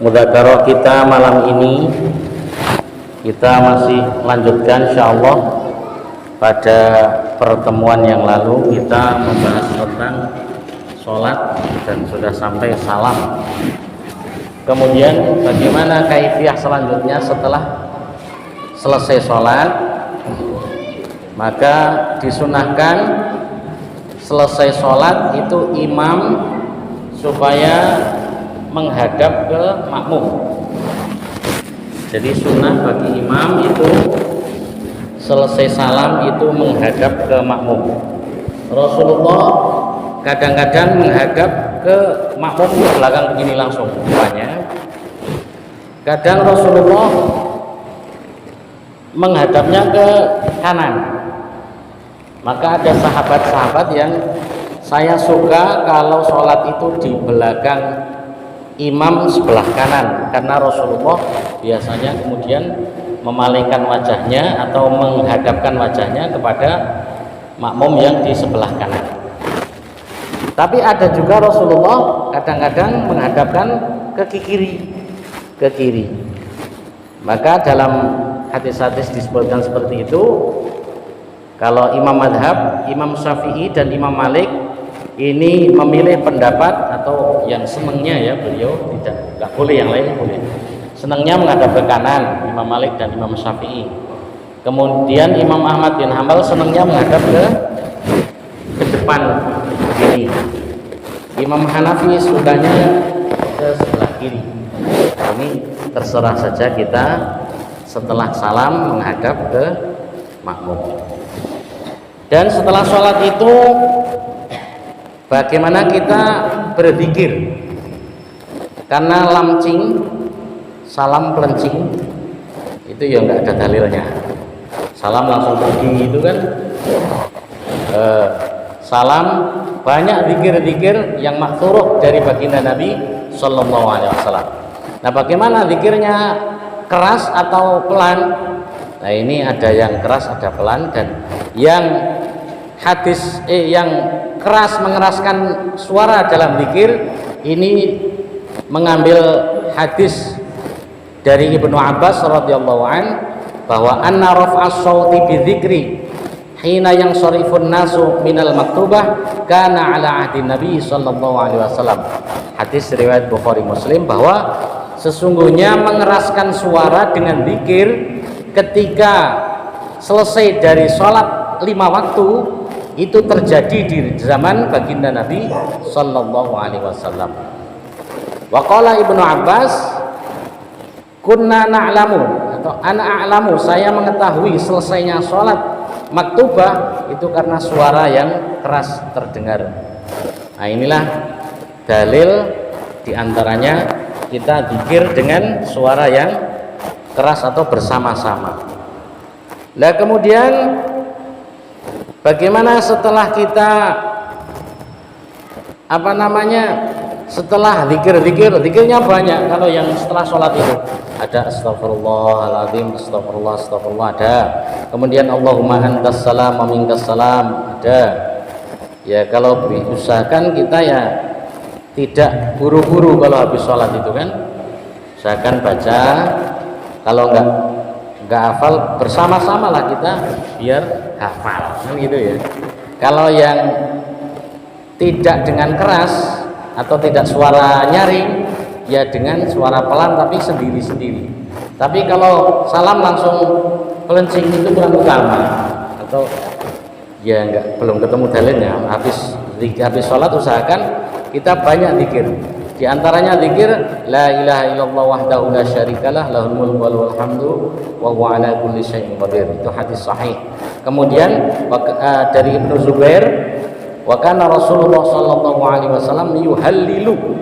Mudzakarah kita malam ini kita masih lanjutkan insyaallah. Pada pertemuan yang lalu kita membahas tentang sholat dan sudah sampai salam. Kemudian bagaimana kaifiyah selanjutnya setelah selesai sholat, maka disunahkan selesai sholat itu imam supaya menghadap ke makmum. Jadi sunnah bagi imam itu selesai salam itu menghadap ke makmum. Rasulullah kadang-kadang menghadap ke makmum ke belakang begini langsung rupanya. Kadang Rasulullah menghadapnya ke kanan. Maka ada sahabat-sahabat yang saya suka kalau sholat itu di belakang imam sebelah kanan, karena Rasulullah biasanya kemudian memalingkan wajahnya atau menghadapkan wajahnya kepada makmum yang di sebelah kanan. Tapi ada juga Rasulullah kadang-kadang menghadapkan ke kiri. Maka dalam hadis-hadis disebutkan seperti itu. Kalau imam madhab, Imam Syafi'i dan Imam Malik ini memilih pendapat atau yang senangnya ya, beliau tidak boleh, yang lain boleh. Senangnya menghadap ke kanan, Imam Malik dan Imam Syafi'i. Kemudian Imam Ahmad bin Hambal senangnya menghadap ke depan begini. Imam Hanafi sukanya ke sebelah kiri. Ini terserah saja kita setelah salam menghadap ke makmum. Dan setelah sholat itu bagaimana kita berzikir? Karena lamcing, salam pelencing itu ya enggak ada dalilnya. Salam langsung pergi itu kan. Salam banyak zikir-zikir yang maksuruh dari baginda Nabi Sallallahu Alaihi Wasallam. Nah, bagaimana zikirnya, keras atau pelan? Nah, ini ada yang keras, ada pelan, dan yang yang keras mengeraskan suara dalam zikir ini mengambil hadis dari Ibnu Abbas radhiyallahu an bahwa anna raf'as shauti bi dzikri hina yang sharifun nasu minal maktubah kana ala ahdi Nabi sallallahu alaihi wasallam. Hadis riwayat Bukhari Muslim bahwa sesungguhnya mengeraskan suara dengan zikir ketika selesai dari sholat 5 waktu itu terjadi di zaman baginda Nabi Sallallahu Alaihi Wasallam. Wa qala Ibnu Abbas, kunna na'lamu atau ana a'lamu, saya mengetahui selesainya sholat maktubah itu karena suara yang keras terdengar. Nah, inilah dalil diantaranya kita zikir dengan suara yang keras atau bersama-sama. Nah, kemudian bagaimana setelah kita setelah zikirnya banyak. Kalau yang setelah sholat itu ada astagfirullahaladzim, astagfirullah ada. Kemudian Allahumma antas salam wa minkas salam ada. Ya, kalau diusahakan kita ya tidak buru-buru kalau habis sholat itu kan, usahakan baca. Kalau enggak hafal, bersama-sama lah kita biar hafal kan gitu ya. Kalau yang tidak dengan keras atau tidak suara nyaring ya dengan suara pelan tapi sendiri-sendiri. Tapi kalau salam langsung pelencing itu kurang utama, atau ya belum ketemu dalilnya. Habis sholat usahakan kita banyak zikir. Di antaranya zikir la ilaha illallah wahdahu la syarikalah lahul mulku wa lahul hamdu wa huwa ala kulli syai'in qadir. Itu hadis sahih. Kemudian dari Ibnu Zubair, wa kana Rasulullah sallallahu alaihi wasallam yuhallilu.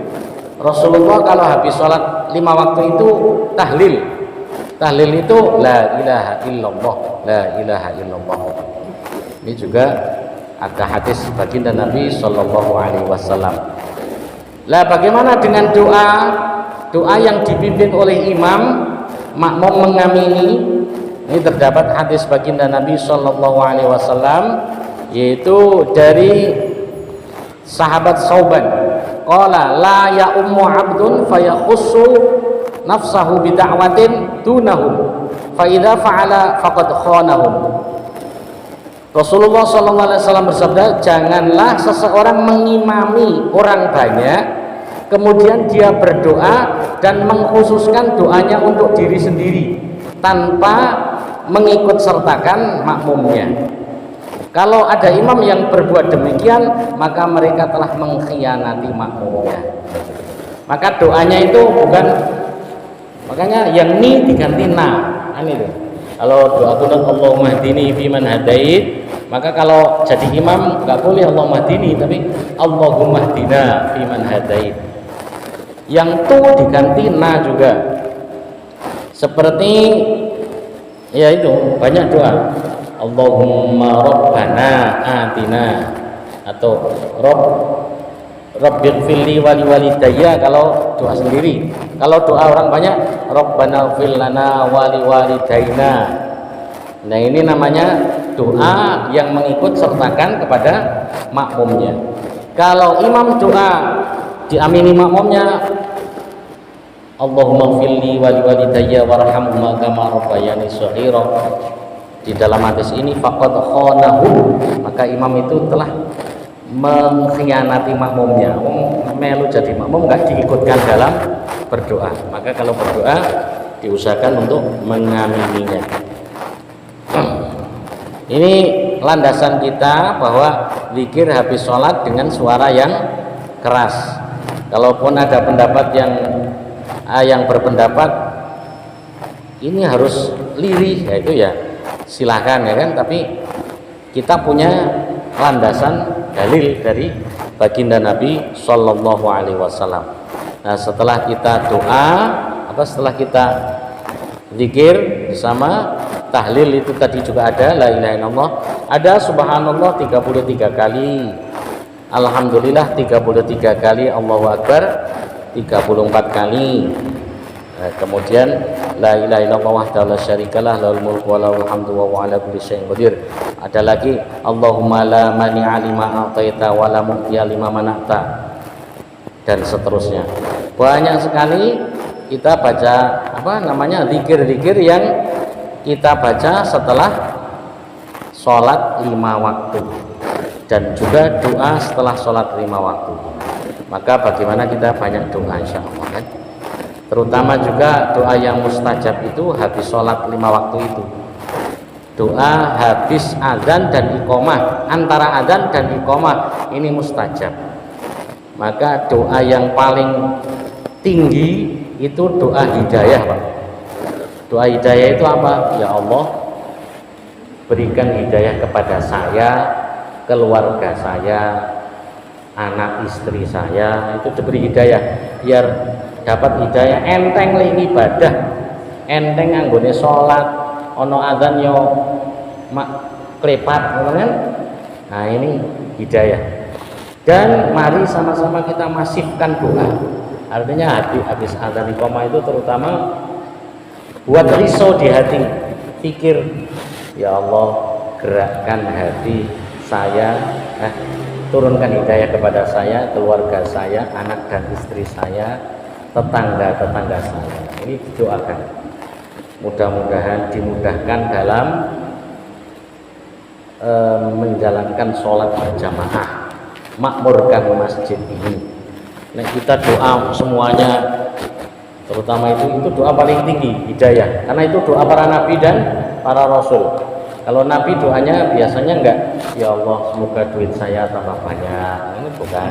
Rasulullah kalau habis salat 5 waktu itu tahlil. Tahlil itu la ilaha illallah, la ilaha illallah. Ini juga ada hadis baginda Nabi sallallahu alaihi wasallam. Lah, bagaimana dengan doa yang dipimpin oleh imam, makmum mengamini? Ini terdapat hadis baginda Nabi Shallallahu Alaihi Wasallam, yaitu dari sahabat Sauban. qala la ya ummu abdun fayakhussu nafsahu bida'watin dunahum fa idza fa'ala faqad khanahum. Rasulullah SAW bersabda, janganlah seseorang mengimami orang banyak kemudian dia berdoa dan mengkhususkan doanya untuk diri sendiri tanpa mengikut sertakan makmumnya. Kalau ada imam yang berbuat demikian, maka mereka telah mengkhianati makmumnya. Maka doanya itu bukan, makanya yang ni diganti na. Ini tuh. Kalau doa kunut Allahumma hdini fiman hadait, maka kalau jadi imam nggak boleh Allahumma hdini, tapi Allahumma hdina fiman hadait. Yang tu diganti na juga. Seperti ya itu banyak doa. Allahumma rabbana atina, atau Rabbighfirli wali walidayya kalau doa sendiri. Kalau doa orang banyak, Rabbana ighfir lana wali walidayna. Nah, ini namanya doa yang mengikut sertakan kepada makmumnya. Kalau imam doa diamini makmumnya, Allahumma ighfirli wali walidayya warhamhuma kama rabbayani shaghira. Di dalam hadis ini faqad khanahu, maka imam itu telah mengkhianati makmumnya. Melu jadi makmum nggak diikutkan dalam berdoa, maka kalau berdoa diusahakan untuk mengamininya. Ini landasan kita bahwa zikir habis sholat dengan suara yang keras. Kalaupun ada pendapat yang berpendapat ini harus lirih, yaitu ya silahkan ya kan, tapi kita punya landasan dalil dari baginda Nabi Shallallahu Alaihi Wasallam. Nah, setelah kita doa, setelah kita zikir bersama tahlil itu tadi juga ada la ilaha illallah, ada subhanallah 33 kali, alhamdulillah 33 kali, Allahu akbar 34 kali. Nah, kemudian la ilaha illallah wahdahu la syarikalah lahul mulku wa lahul hamdu wa huwa ala kulli syai'in qadir. Ada lagi Allahumma la mani'a lima a'taita wa la mu'tiya lima mana'ta, dan seterusnya. Banyak sekali kita baca zikir-zikir yang kita baca setelah sholat 5 waktu, dan juga doa setelah sholat 5 waktu. Maka bagaimana kita banyak doa insyaallah kan? Terutama juga doa yang mustajab itu habis sholat 5 waktu itu. Doa habis azan dan iqomah, antara azan dan iqomah ini mustajab. Maka doa yang paling tinggi itu doa hidayah, Pak. Doa hidayah itu apa? Ya Allah, berikan hidayah kepada saya, keluarga saya, anak istri saya, itu diberi hidayah biar dapat hidayah, enteng li ibadah, enteng anggone sholat, ono adzan yo mak klepat kan. Nah, ini hidayah. Dan mari sama-sama kita masifkan doa. Artinya habis adzan iqamah itu terutama buat risau di hati, pikir ya Allah, gerakkan hati saya, turunkan hidayah kepada saya, keluarga saya, anak dan istri saya, tetangga-tetangga saya. Ini didoakan. Mudah-mudahan dimudahkan dalam menjalankan sholat berjamaah, makmurkan masjid ini. Nah, kita doa semuanya, terutama itu doa paling tinggi, hidayah, karena itu doa para nabi dan para rasul. Kalau nabi doanya biasanya enggak, ya Allah semoga duit saya tambah banyak, ini bukan.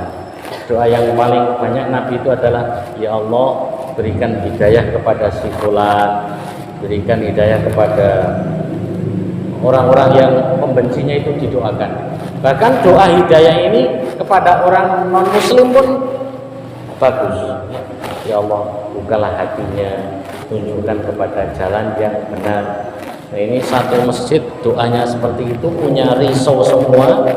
Doa yang paling banyak nabi itu adalah ya Allah berikan hidayah kepada si fulan, berikan hidayah kepada orang-orang yang membencinya, itu didoakan. Bahkan doa hidayah ini kepada orang non muslim pun bagus. Ya Allah bukalah hatinya, tunjukkan kepada jalan yang benar. Nah, ini satu masjid doanya seperti itu, punya risau semua,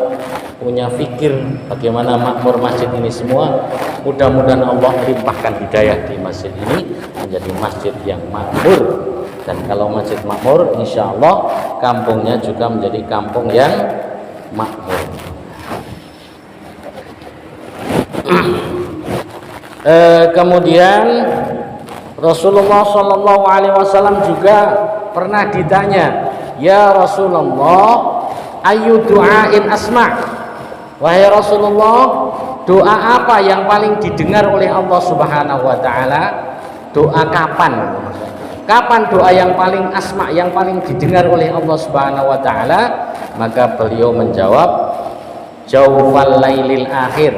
punya fikir bagaimana makmur masjid ini semua. Mudah-mudahan Allah limpahkan hidayah di masjid ini menjadi masjid yang makmur. Dan kalau masjid makmur, insya Allah kampungnya juga menjadi kampung yang makmur. Kemudian Rasulullah Shallallahu Alaihi Wasallam juga pernah ditanya, ya Rasulullah, ayu du'ain asma', wahai Rasulullah, doa apa yang paling didengar oleh Allah Subhanahu Wa Taala? Doa kapan? Kapan doa yang paling asma', yang paling didengar oleh Allah Subhanahu Wa Taala? Maka beliau menjawab, jawfal lailil akhir,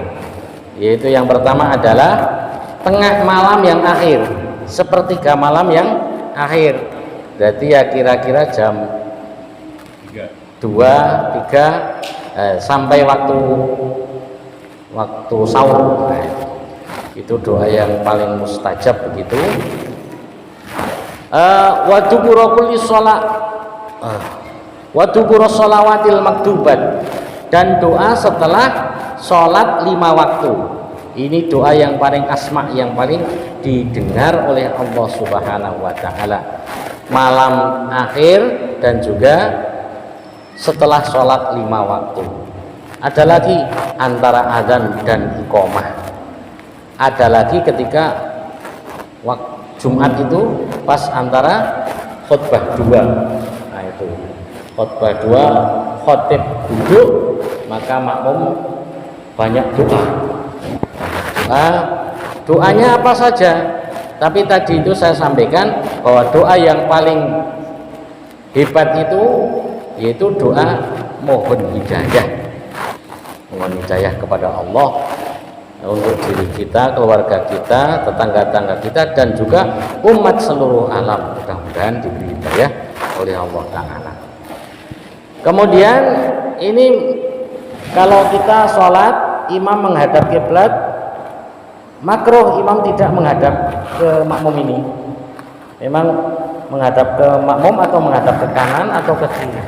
yaitu yang pertama adalah tengah malam yang akhir, sepertiga malam yang akhir. Berarti ya kira-kira jam 2, 3 sampai waktu sahur. Nah, itu doa yang paling mustajab begitu. Wa dubura kulli shalah wa dubura shalawatil maktubat, dan doa setelah sholat 5 waktu. Ini doa yang paling asma, yang paling didengar oleh Allah Subhanahu Wa Taala malam akhir dan juga setelah sholat 5 waktu. Ada lagi antara adzan dan iqamah. Ada lagi ketika waktu Jumat itu pas antara khutbah 2. Nah itu khutbah 2, khotib duduk, maka makmum banyak doa. Nah, doanya apa saja? Tapi tadi itu saya sampaikan bahwa doa yang paling hebat itu yaitu doa mohon hidayah. Mohon hidayah kepada Allah untuk diri kita, keluarga kita, tetangga-tetangga kita, dan juga umat seluruh alam. Mudah-mudahan diberi hidayah oleh Allah Ta'ala. Kemudian ini kalau kita sholat, imam menghadap kiblat, makruh imam tidak menghadap ke makmum ini. Memang menghadap ke makmum atau menghadap ke kanan atau ke kiri.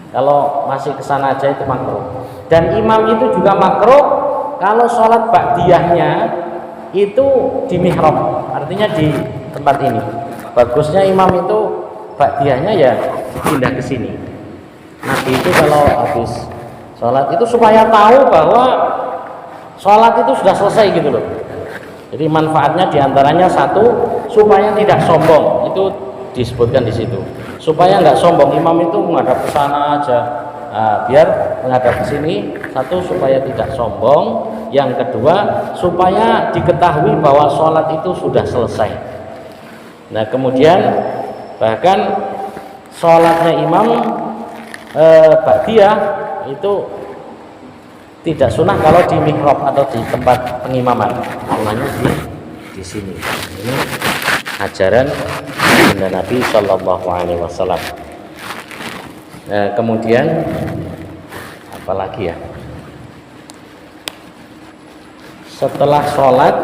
Kalau masih ke sana aja itu makruh. Dan imam itu juga makruh kalau sholat ba'diyahnya itu di mihrab, artinya di tempat ini. Bagusnya imam itu ba'diyahnya ya pindah ke sini. Nabi itu kalau habis sholat itu supaya tahu bahwa sholat itu sudah selesai gitu loh. Jadi manfaatnya diantaranya satu, supaya tidak sombong, itu disebutkan di situ. Supaya nggak sombong, imam itu menghadap ke sana aja. Nah, biar menghadap ke sini, satu supaya tidak sombong, yang kedua supaya diketahui bahwa sholat itu sudah selesai. Nah kemudian bahkan sholatnya imam ba'diyah itu tidak sunnah kalau di mihrab atau di tempat pengimaman, sunnahnya di sini. Ini ajaran Nabi Shallallahu Alaihi Wasallam. Kemudian apalagi ya, setelah sholat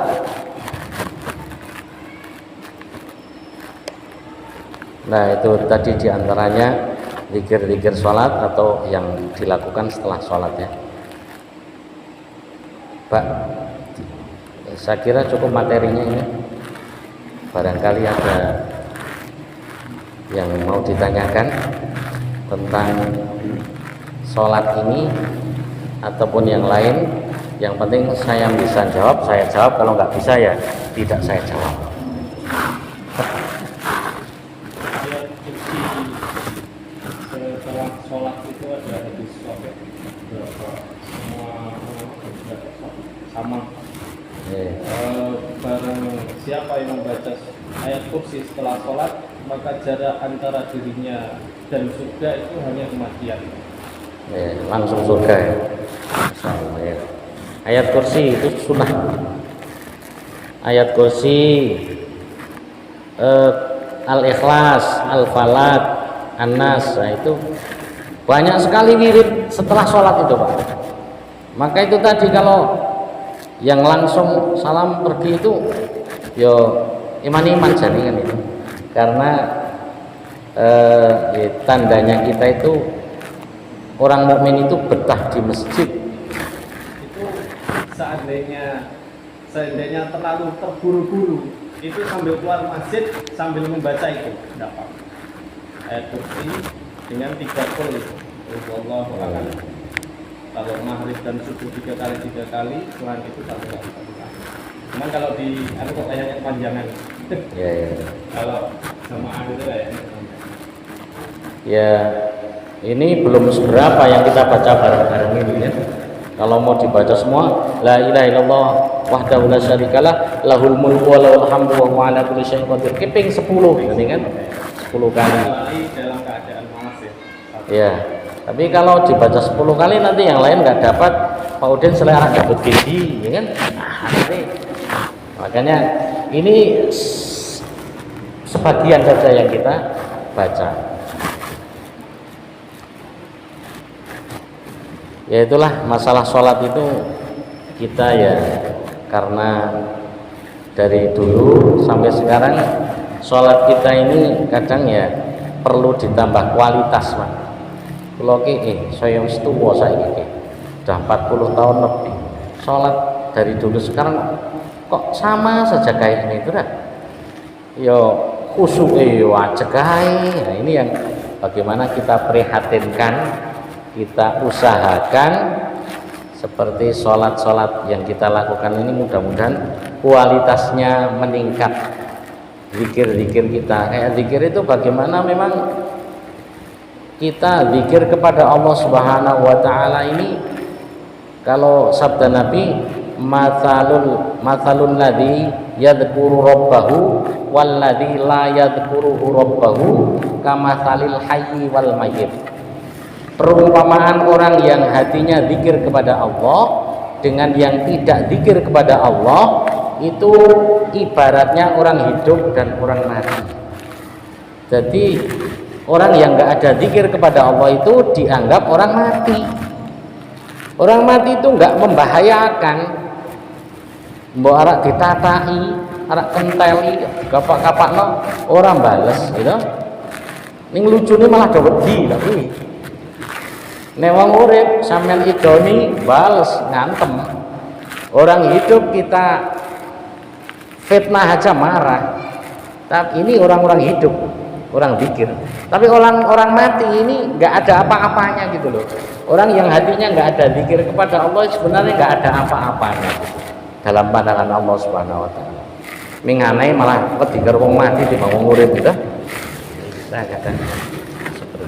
nah itu tadi diantaranya zikir-zikir sholat atau yang dilakukan setelah sholat ya Pak. Saya kira cukup materinya ini, barangkali ada yang mau ditanyakan tentang sholat ini ataupun yang lain. Yang penting saya bisa jawab, saya jawab. Kalau nggak bisa ya tidak saya jawab. Setelah sholat itu ada hadis sama. Barang siapa yang membaca ayat kursi setelah sholat, maka jarak antara dirinya dan surga itu hanya kematian. Langsung surga ya. Ayat kursi itu sunnah. Ayat kursi Al-Ikhlas, Al-Falaq, An-Nas, nah itu banyak sekali wirid setelah sholat itu Pak. Maka itu tadi kalau yang langsung salam pergi itu yo iman-iman jaringan itu, karena tandanya kita itu orang mukmin itu betah di masjid. Itu seandainya terlalu terburu-buru, itu sambil keluar masjid sambil membaca itu tidak apa. Ayat kursi dengan 3 kul itu. Wallahu a'lam. Kalau maghrib dan subuh 3 kali, selain itu 1 kali. Cuman kalau di aku kok kayaknya panjangan. Ya, ya. Kalau jamaah itu kayaknya Ya, ini belum seberapa yang kita baca bareng-bareng ini ya. Kalau mau dibaca semua, la ilaha illallah wahdahu la syarikalah lahul mulku wa lahul hamdu wa huwa ala kulli syai'in qadir. Keping 10 ini kan. 10 kali. dalam keadaan malas ya. Ya. Tapi kalau dibaca 10 kali nanti yang lain nggak dapat, Pak Udin selera dapat gigi, ya kan? Nanti. Makanya ini sebagian saja yang kita baca. Ya itulah masalah sholat itu kita ya karena dari dulu sampai sekarang sholat kita ini kadang ya perlu ditambah kualitas, Pak. Kalau saya wis tuwa saiki udah 40 tahun lebih sholat dari dulu sekarang kok sama saja kayaknya itu dah. Yo khusyuk yo acegai. Nah, ini yang bagaimana kita prihatinkan, kita usahakan seperti sholat-sholat yang kita lakukan ini mudah-mudahan kualitasnya meningkat. Zikir-zikir kita kayak zikir itu bagaimana memang kita zikir kepada Allah Subhanahu wa taala ini, kalau sabda Nabi mathalul ladzi yadhkuru rabbahu wal ladzi la yadhkuru rabbahu kamathalil hayyi wal mayyit. Perumpamaan orang yang hatinya zikir kepada Allah dengan yang tidak zikir kepada Allah itu ibaratnya orang hidup dan orang mati. Jadi orang yang nggak ada zikir kepada Allah itu dianggap orang mati. Orang mati itu nggak membahayakan. Mbok arak ditatai, arak kenteli, kapak-kapakno orang bales, gitu. Ning lucune malah do wedi tapi. Nek wong urip sampean idoni bales ngantem. Orang hidup kita fitnah aja marah. Tapi ini orang-orang hidup, orang zikir. Tapi orang mati ini nggak ada apa-apanya gitu loh. Orang yang hatinya nggak ada zikir kepada Allah sebenarnya nggak ada apa-apanya gitu, dalam pandangan Allah Subhanahu Wa Taala. Minganai malah wedi karo wong mati timbang wong urip gitu. Nah, kadang seperti itu.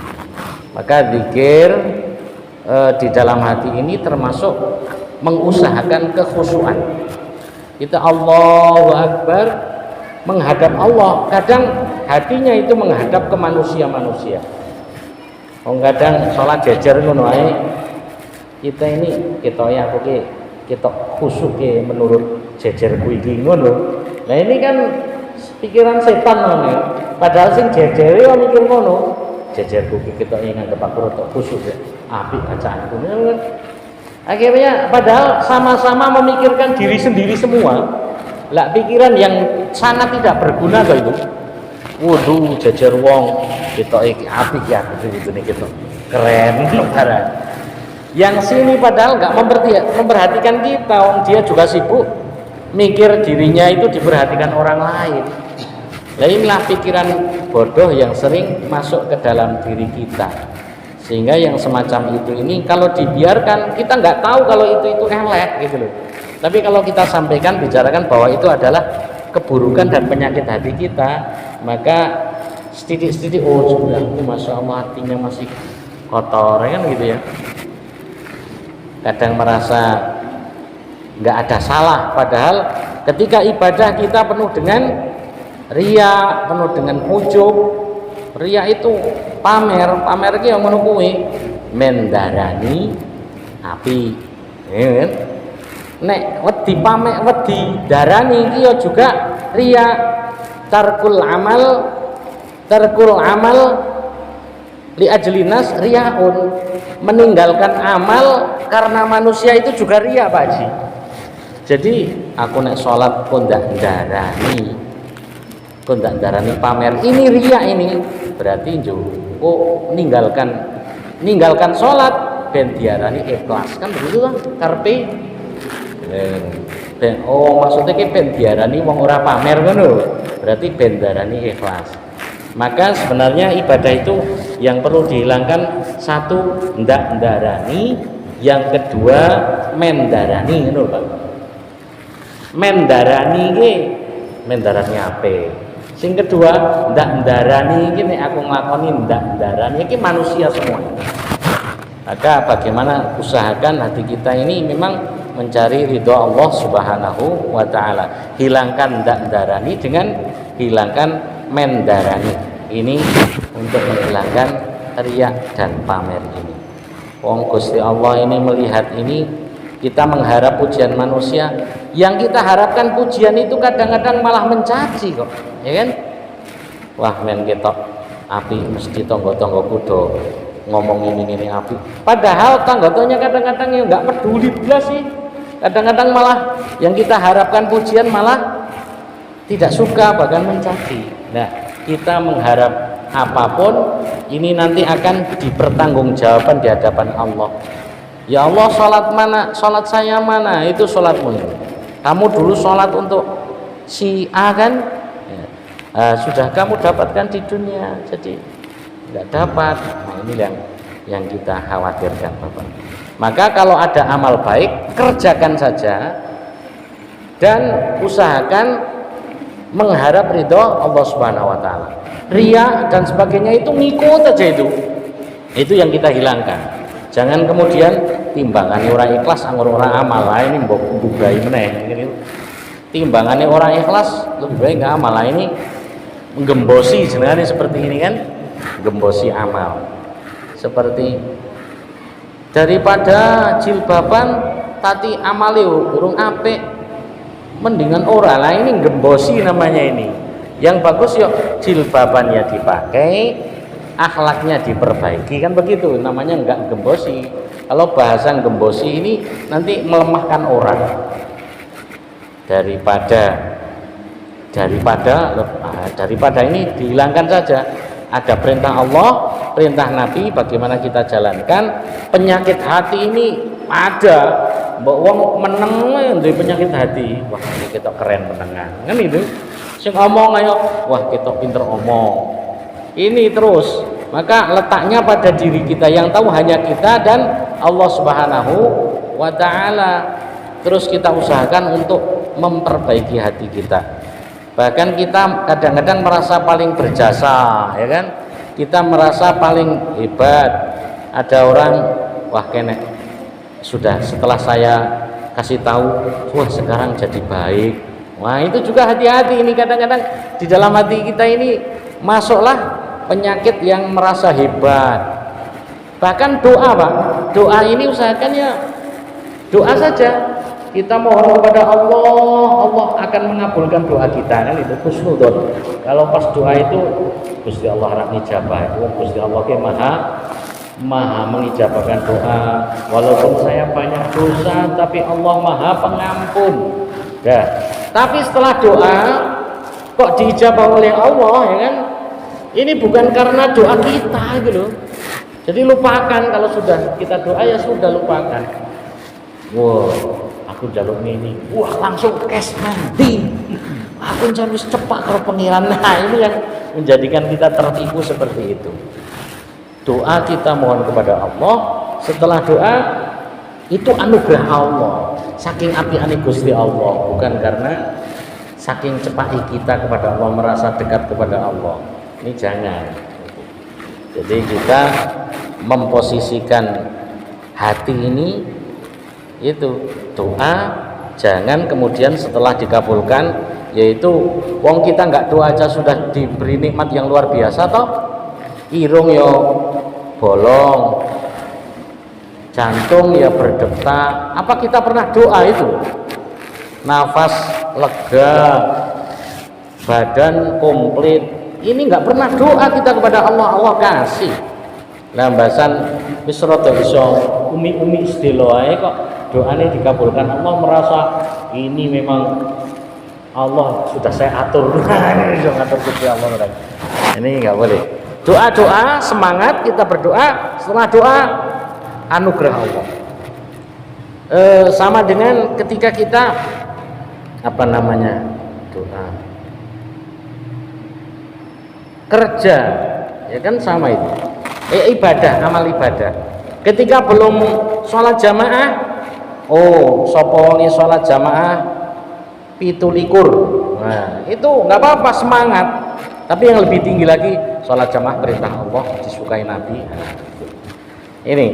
Maka zikir di dalam hati ini termasuk mengusahakan kekhusyuan. Kita Allahu Akbar menghadap Allah, kadang hatinya itu menghadap ke manusia-manusia. Kadang sholat jejer ngono ae. Kita ini kita khusyuk menurut jejerku iki ngono. Nah ini kan pikiran setan ngono. Padahal sing jejere yo mikir ngono. Jejerku iki kita nganggep aku rada khusyuk ya. Apik bacaanku. Akhirnya padahal sama-sama memikirkan diri sendiri semua. Lah pikiran yang sangat tidak berguna kok itu. Waduh, jajar wong kita iki apik ya gitu nih gitu. Keren barang. Yang sini padahal nggak memperhatikan kita, wong dia juga sibuk mikir dirinya itu diperhatikan orang lain. Lah inilah pikiran bodoh yang sering masuk ke dalam diri kita. Sehingga yang semacam itu ini kalau dibiarkan kita nggak tahu kalau itu elek gitu loh. Tapi kalau kita sampaikan, bicarakan bahwa itu adalah keburukan dan penyakit hati kita, maka setitik-setitik sudah itu masya Allah hatinya masih kotor kan gitu ya. Kadang merasa nggak ada salah, padahal ketika ibadah kita penuh dengan riya, penuh dengan ujub. Riya itu pamer ki yang ngono kuwi mendarani api. Ya kan? Nek wedi pamer wedi darani iki ya juga riya. Tarkul amal li ajlinas riyaun. Meninggalkan amal karena manusia itu juga riya, Pak Haji. Jadi aku nek salat kondak darani pamer ini riya ini berarti ninggalkan sholat ben diarani ikhlas kan begitu kan karpe maksudnya ki ben diarani wong ora pamer ngono berarti ben diarani ikhlas. Maka sebenarnya ibadah itu yang perlu dihilangkan satu ndak darani, yang kedua mendarani ngono Pak. mendarani iki mendarani apa? Sing kedua, ndak ndarani iki nek aku nglakoni ndak ndarani iki manusia semua. Maka bagaimana usahakan hati kita ini memang mencari ridho Allah Subhanahu wa taala. Hilangkan ndak ndarani dengan hilangkan mendarani. Ini untuk menghilangkan riak dan pamer ini. Wong Gusti Allah ini melihat ini, kita mengharap pujian manusia, yang kita harapkan pujian itu kadang-kadang malah mencaci kok, ya kan? Wah men ketok api mesti tonggo-tonggo kudo ngomong ini api. Padahal tangga-tangganya kadang-kadang ya nggak peduli belas sih. Kadang-kadang malah yang kita harapkan pujian malah tidak suka bahkan mencaci. Nah, kita mengharap apapun ini nanti akan dipertanggungjawabkan di hadapan Allah. Ya Allah, sholat mana? Sholat saya mana? Itu sholatmu. Kamu dulu sholat untuk si A kan? Ya. Sudah kamu dapatkan di dunia, jadi nggak dapat. Nah, ini yang kita khawatirkan, Bapak. Maka kalau ada amal baik, kerjakan saja dan usahakan mengharap ridho Allah Subhanahu wa taala. Ria dan sebagainya itu ngikut aja itu yang kita hilangkan. Jangan kemudian timbangannya orang ikhlas anggur orang amal ini mbok bubai meneh gitu. Timbangannya orang ikhlas lebih baik nggak amal ini menggembosi jenengane seperti ini kan, gembosi amal. Seperti daripada jilbaban tati amale urung apik mendingan ora lah, ini gembosi namanya ini. Yang bagus yuk jilbabannya dipakai, akhlaknya diperbaiki, kan begitu namanya, enggak gembosi. Kalau bahasan gembosi ini nanti melemahkan orang. Daripada ini dihilangkan saja. Ada perintah Allah, perintah Nabi, bagaimana kita jalankan. Penyakit hati ini ada, mbok wong meneng duwe penyakit hati. Wah, ini kita keren menengan. Kan itu. Sing omong ayo, wah kita pinter omong. Ini terus, maka letaknya pada diri kita, yang tahu hanya kita dan Allah Subhanahu wa taala. Terus kita usahakan untuk memperbaiki hati kita. Bahkan kita kadang-kadang merasa paling berjasa, ya kan? Kita merasa paling hebat. Ada orang, wah kenek sudah setelah saya kasih tahu, wah sekarang jadi baik. Wah itu juga hati-hati, ini kadang-kadang di dalam hati kita ini masuklah penyakit yang merasa hebat. Bahkan doa, Pak, doa ini usahakan ya doa saja, kita mohon kepada Allah, Allah akan mengabulkan doa kita, kan itu husnudzon. Kalau pas doa itu Gusti Allah rak ijabah, itu Gusti Allah ke maha mengijabahkan doa. Walaupun saya banyak dosa, tapi Allah maha pengampun. Ya. Tapi setelah doa kok diijabah oleh Allah, ya kan? Ini bukan karena doa kita gitu loh. Jadi lupakan, kalau sudah kita doa ya sudah lupakan. Wow, aku jaluk ini. Wah, langsung cash mandi. Aku cari cepat kalau pengiran. Nah, ini yang menjadikan kita tertipu seperti itu. Doa kita mohon kepada Allah, setelah doa itu anugerah Allah. Saking api-api Gusti Allah, bukan karena saking cepat kita kepada Allah, merasa dekat kepada Allah. Ini jangan. Jadi kita memposisikan hati ini itu doa, jangan kemudian setelah dikabulkan, yaitu wong kita nggak doa aja sudah diberi nikmat yang luar biasa toh, irung yo bolong, jantung ya berdetak. Apa kita pernah doa itu? Nafas lega, badan komplit. Ini nggak pernah doa kita kepada Allah, Allah kasih. Lambasan wis rada iso umi-umi sedelo ae kok doanya dikabulkan. Allah merasa ini memang Allah sudah saya atur. Iso ngatur Gusti Allah. Ini nggak boleh. Doa-doa semangat kita berdoa, setelah doa anugerah Allah. Sama dengan ketika kita apa namanya doa kerja, ya kan sama itu. Ibadah, amal ibadah. Ketika belum sholat jamaah, oh sopo wonge sholat jamaah Nah, itu nggak apa-apa, semangat. Tapi yang lebih tinggi lagi, sholat jamaah perintah Allah, disukai Nabi. Ini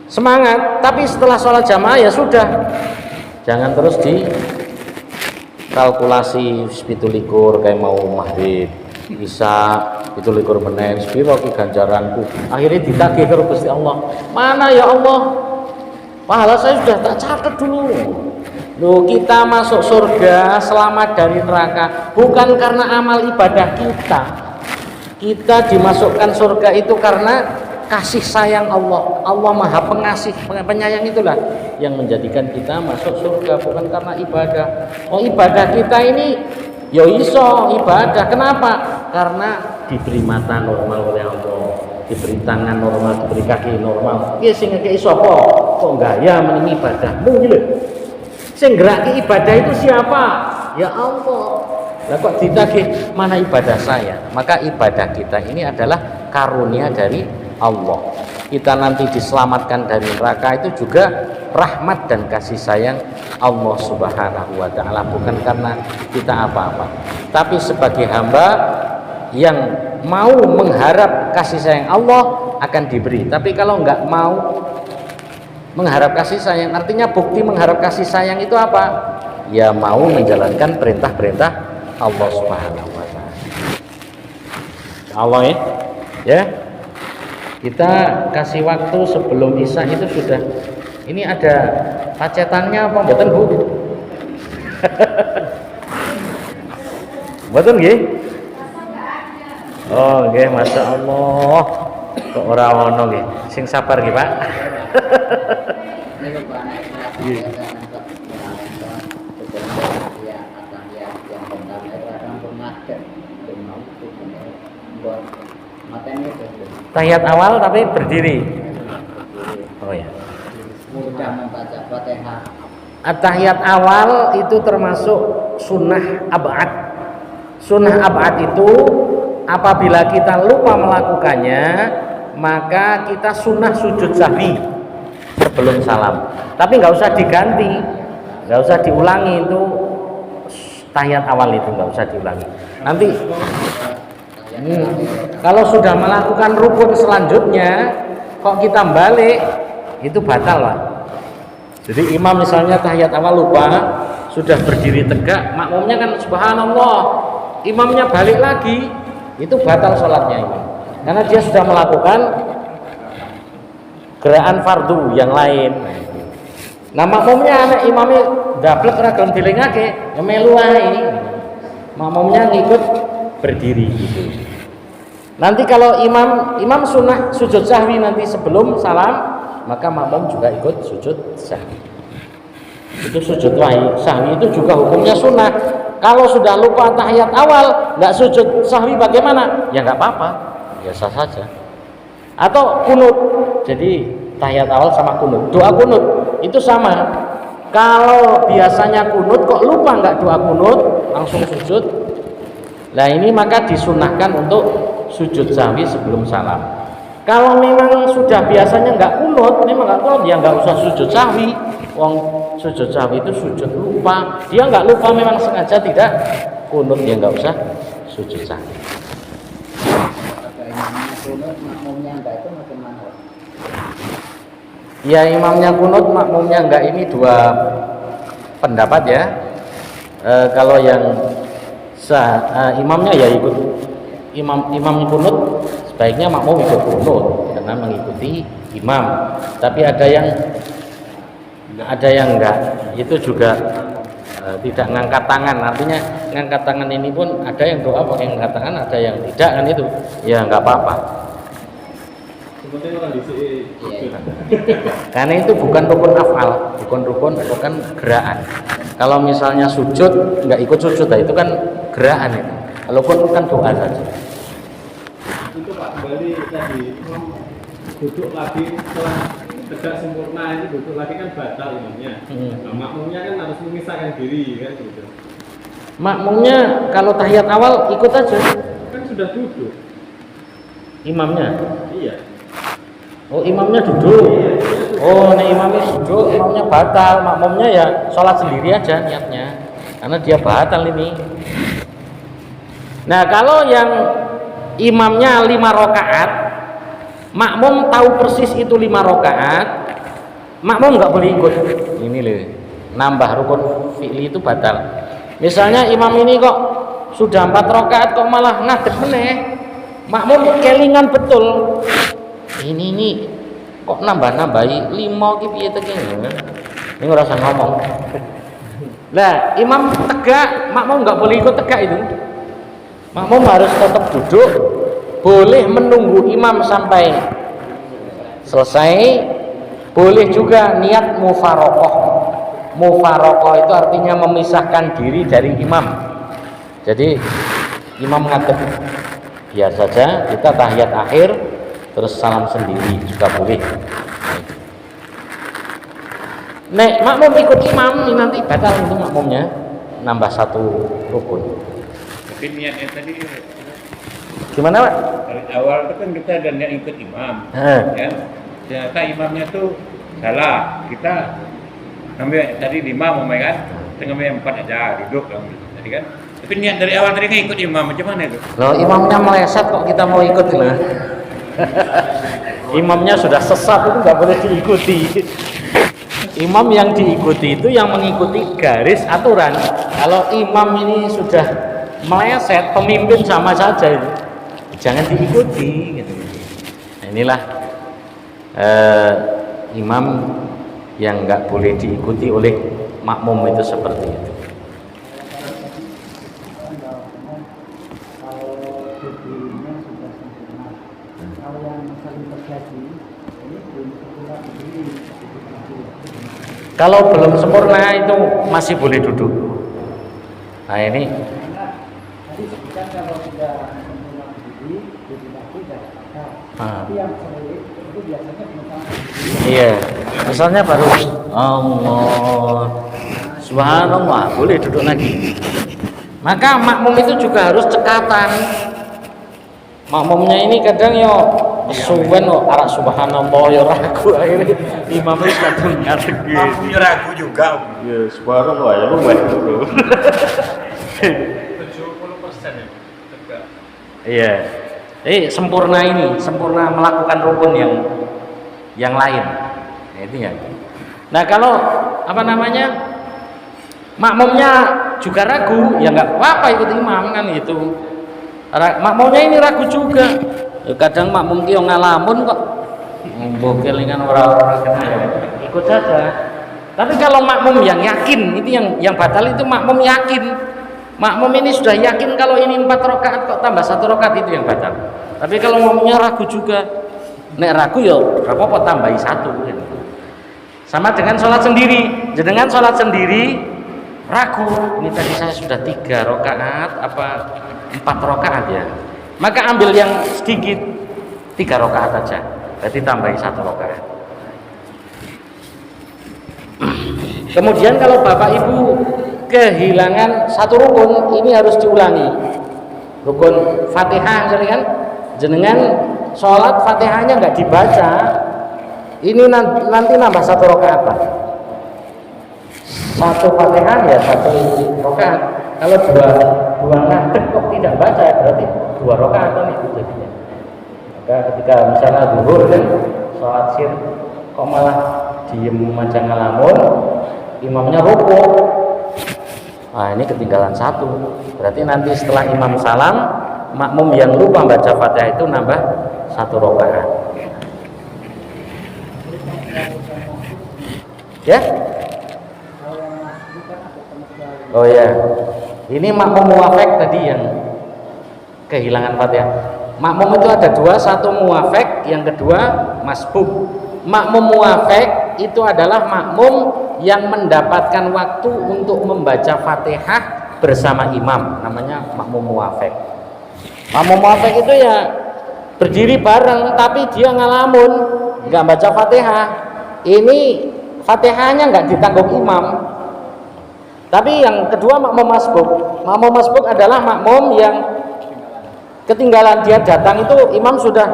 semangat. Tapi setelah sholat jamaah ya sudah, jangan terus dikalkulasi 17 kayak mau maghrib, bisa 17 menit, sepiro ki ganjaranku. Akhirnya ditagih ke Gusti Allah. Mana ya Allah? Pahala saya sudah tak catat dulu. Loh, kita masuk surga, selamat dari neraka bukan karena amal ibadah kita. Kita dimasukkan surga itu karena kasih sayang Allah. Allah Maha Pengasih, penyayang itulah yang menjadikan kita masuk surga, bukan karena ibadah. Oh, ibadah kita ini ya iso ibadah. Kenapa? Karena diberi mata normal oleh Allah, diberi tangan normal, diberi kaki normal. Piye sing ngekeki sapa? Kok gaya menimi ibadahmu iki lho. Sing ngeraki ibadah itu siapa? Ya Allah. Lah kok ditagih mana ibadah saya? Maka ibadah kita ini adalah karunia dari Allah. Kita nanti diselamatkan dari neraka itu juga rahmat dan kasih sayang Allah Subhanahu wa taala, bukan karena kita apa-apa. Tapi sebagai hamba yang mau mengharap kasih sayang Allah akan diberi. Tapi kalau enggak mau mengharap kasih sayang, artinya bukti mengharap kasih sayang itu apa? Ya mau menjalankan perintah-perintah Allah Subhanahu wa taala. Allah ya. Kita kasih waktu sebelum Isya itu sudah. Ini ada pacetannya apa mboten, Bu? Mboten nggih? Oh, nggih, Masya Allah. Kok ora ono nggih. Sing sabar nggih, Pak. Tahiyat awal tapi berdiri. Oh ya. At-tahiyat awal itu termasuk sunnah ab'ad. Sunnah ab'ad itu apabila kita lupa melakukannya, maka kita sunnah sujud sahwi sebelum salam. Tapi nggak usah diganti, nggak usah diulangi, itu tahiyat awal itu nggak usah diulangi. Nanti kalau sudah melakukan rukun selanjutnya kok kita balik, itu batal lah. Jadi imam misalnya tahiyat awal lupa, sudah berdiri tegak, makmumnya kan subhanallah, imamnya balik lagi, itu batal sholatnya imam, karena dia sudah melakukan gerakan fardu yang lain. Nah makmumnya anak imamnya dablek ora gelem dilingake, ya melu ae. Makmumnya ngikut berdiri gitu. Nanti kalau imam sunnah sujud sahwi nanti sebelum salam, maka makmum juga ikut sujud sahwi. Itu sujud sahwi itu juga hukumnya sunnah. Kalau sudah lupa tahiyat awal nggak sujud sahwi bagaimana? Ya nggak apa-apa, biasa saja. Atau kunut. Jadi tahiyat awal sama kunut, doa kunut itu sama. Kalau biasanya kunut kok lupa nggak doa kunut, langsung sujud. Nah ini maka disunahkan untuk sujud sahwi sebelum salam. Kalau memang sudah biasanya nggak kunut, memang nggak kunut, ya nggak usah sujud sahwi. Wong sujud sahwi itu sujud lupa, dia nggak lupa memang sengaja tidak kunut, ya nggak usah sujud sahwi. Ya imamnya kunut, makmumnya enggak, ini dua pendapat ya. Kalau yang imamnya ya ikut imam kunut, sebaiknya makmum ikut kunut karena mengikuti imam. Tapi ada yang enggak, itu juga tidak ngangkat tangan. Artinya ngangkat tangan ini pun ada yang doa pakai ngangkat tangan, ada yang tidak, kan itu ya nggak apa-apa. Karena itu bukan rukun afal, bukan gerakan. Kalau misalnya sujud nggak ikut sujud, itu kan gerakan itu. Kalau pun kan doa saja. Itu Pak, kembali tadi duduk lagi setelah tegak sempurna, itu duduk lagi kan batal imamnya. Nah, makmumnya kan harus memisahkan diri kan gitu. Makmumnya kalau tahiyat awal ikut aja. Kan sudah duduk. Imamnya. Iya. Oh imamnya duduk. Oh nih imamnya duduk, imamnya batal, makmumnya ya sholat sendiri aja niatnya. karena dia batal ini. Nah, kalau yang imamnya 5 rakaat, makmum tahu persis itu 5 rakaat, makmum nggak boleh ikut. Ini loh, nambah rukun fi'li itu batal. Misalnya imam ini kok sudah 4 rakaat kok malah ngadeg meneh, makmum kelingan betul. Ini kok nambah-nambahi 5 ki piye to ki? Ini ora usah ngomong. Lah, imam tegak, makmum nggak boleh ikut tegak itu. Makmum harus tetap duduk, boleh menunggu imam sampai selesai, boleh juga niat mufarokoh. Mufarokoh itu artinya memisahkan diri dari imam. Jadi imam ngadep biasa saja, kita tahiyat akhir terus salam sendiri juga boleh. Nek makmum ikut imam ini nanti batal itu makmumnya, nambah 1 rukun. Tapi niatnya tadi Gimana Pak? dari awal itu kan kita ada niat ikut imam, ya. Ternyata imamnya tuh salah. Kita ngambil tadi 5 kan, kita ngambil 4 aja duduk tadi kan. Tapi niat dari awal tadi kan ikut imam, macam mana itu? Loh, imamnya meleset kok kita mau ikut lah. Imamnya sudah sesat itu nggak boleh diikuti. Imam yang diikuti itu yang mengikuti garis aturan. Kalau imam ini sudah meleset, pemimpin sama saja itu, jangan diikuti gitu. Nah, inilah imam yang nggak boleh diikuti oleh makmum itu seperti itu. Kalau belum sempurna itu masih boleh duduk. Nah ini. Iya. Misalnya baru Allah, Subhanallah, boleh duduk lagi. Maka makmum itu juga harus cekatan. Makmumnya ini kadang yo suwen arah subhanallah ya ragu akhirnya imamnya kadang ngadeg gitu. Makmumnya ragu juga. Ya subhanallah ya lu baik dulu. 70% ya tegak. Iya. Sempurna ini, sempurna melakukan rukun yang lain. Nah, itu ya. Nah, kalau apa namanya? Makmumnya juga ragu, ya enggak apa-apa ikut imam kan gitu. Makmumnya ini ragu juga. Ya, kadang makmum ki ngalamun kok. Mbok kelingan orang-orang kena ya. Ikut saja. Tapi kalau makmum yang yakin, itu yang batal itu makmum yakin. Makmum ini sudah yakin kalau ini 4 rakaat kok tambah 1 rakaat itu yang batal. Tapi kalau makmumnya ragu juga. Nek ragu ya apa-apa tambahi 1 gitu. Sama dengan sholat sendiri. Jenengan sholat sendiri ragu, ini tadi saya sudah 3 rakaat apa 4 rakaat ya, maka ambil yang sedikit 3 rakaat aja, berarti tambahi 1 rakaat. Kemudian kalau bapak ibu kehilangan 1 rukun, ini harus diulangi. Rukun Fatihah misalnya kan, jenengan sholat Fatihahnya nggak dibaca, ini nanti nambah 1 rakaat Pak. 1 Fatihah ya 1 rakaat. Kalau dua ngadeg kok tidak baca berarti 2 rakaat kan itu jadinya. Maka ketika misalnya zuhur kan sholat sir kok malah diem aja ngalamun, imamnya rukuk. Nah ini ketinggalan 1. Berarti nanti setelah imam salam, makmum yang lupa baca Fatihah itu nambah 1 rakaat. Ya? Oh ya, ini makmum muwafek tadi yang kehilangan Fatihah. Makmum itu ada 2, 1 muwafek, yang kedua masbuk. Makmum muwafek itu adalah makmum yang mendapatkan waktu untuk membaca Fatihah bersama imam, namanya makmum muwafek. Makmum muwafek itu ya berdiri bareng, tapi dia ngalamun, nggak baca Fatihah. Ini Fatihahnya nggak ditanggung imam. Tapi yang kedua makmum masbuk. Makmum masbuk adalah makmum yang ketinggalan, dia datang itu imam sudah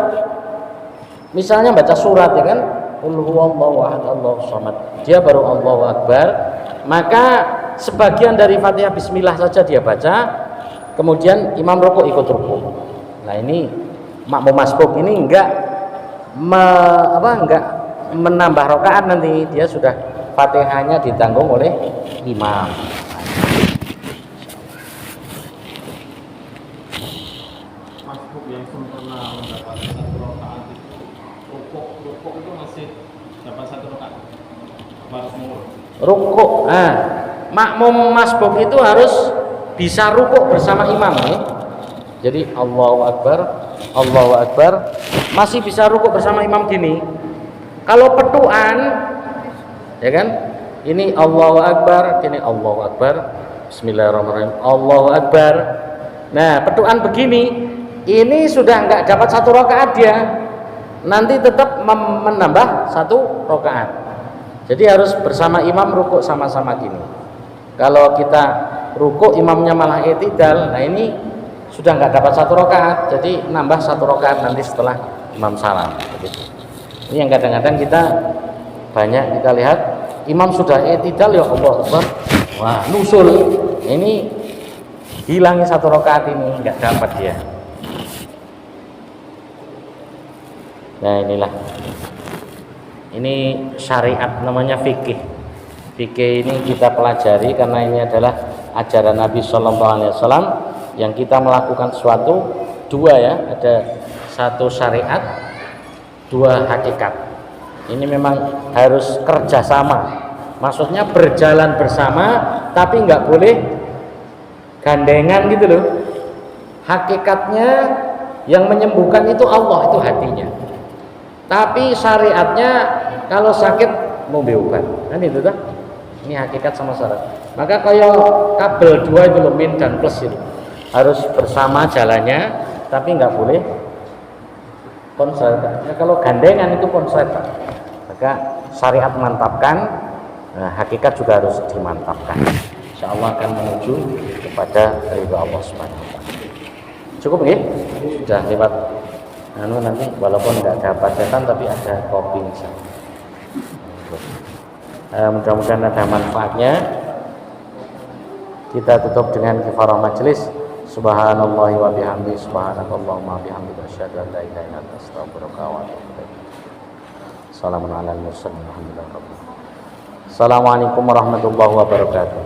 misalnya baca surat ya kan, qul huwallahu ahad Allahu samad, dia baru Allahu akbar, maka sebagian dari Fatihah Bismillah saja dia baca, kemudian imam rukuk ikut rukuk. Nah ini makmum masbuk ini enggak menambah rakaat, nanti dia sudah Fatihahnya ditanggung oleh imam. Masbuk yang sempurna mendapat 1 rakaat itu rukuk itu masih dapat 1 rakaat. Apa harus mundur? Rukuk, makmum masbuk itu harus bisa rukuk bersama imam ya. Jadi Allahu Akbar, masih bisa rukuk bersama imam gini. Kalau petuan, ya kan, ini Allahu Akbar, ini Allahu Akbar, Bismillahirrahmanirrahim, Allahu Akbar. Nah, petuan begini, ini sudah nggak dapat 1 rakaat dia, nanti tetap menambah 1 rakaat. Jadi harus bersama imam rukuk sama-sama gini. Kalau kita rukuk imamnya malah i'tidal, nah ini sudah nggak dapat 1 rakaat, jadi nambah 1 rakaat nanti setelah imam salam. Ini yang kadang-kadang kita banyak kita lihat imam sudah i'tidal, ya Allah Akbar, wah nusul, ini hilangnya 1 rakaat, ini nggak dapat dia. Nah inilah, ini syariat namanya fikih. Fikih ini kita pelajari karena ini adalah ajaran Nabi Shallallahu Alaihi Wasallam. Yang kita melakukan sesuatu 2 ya, ada 1 syariat, 2 hakikat. Ini memang harus kerjasama, maksudnya berjalan bersama, tapi nggak boleh gandengan gitu loh. Hakikatnya yang menyembuhkan itu Allah, itu hatinya. Tapi syariatnya kalau sakit mau obat, kan itu kan? Ini hakikat sama syarat. Maka kayak kabel 2 itu loh, min dan plus itu harus bersama jalannya, tapi nggak boleh konslet. Ya, kalau gandengan itu konslet, maka syariat mantapkan, hakikat juga harus dimantapkan. Insya Allah akan menuju kepada ridho Allah Subhanahu wa Ta'ala. Cukup nggih? Sudah lewat nanti walaupun nggak ada pacetan tapi ada kopi misalnya. Mudah-mudahan ada manfaatnya. Kita tutup dengan kifarah majelis. Subhanallahi wa bihamdihi, subhanakallahumma bihamdika, asyhadu an la ilaha illa anta, astaghfiruka wa atubu ilaik. Assalamu alal mursalin, walhamdulillahi rabbil alamin. Assalamualaikum warahmatullahi wabarakatuh.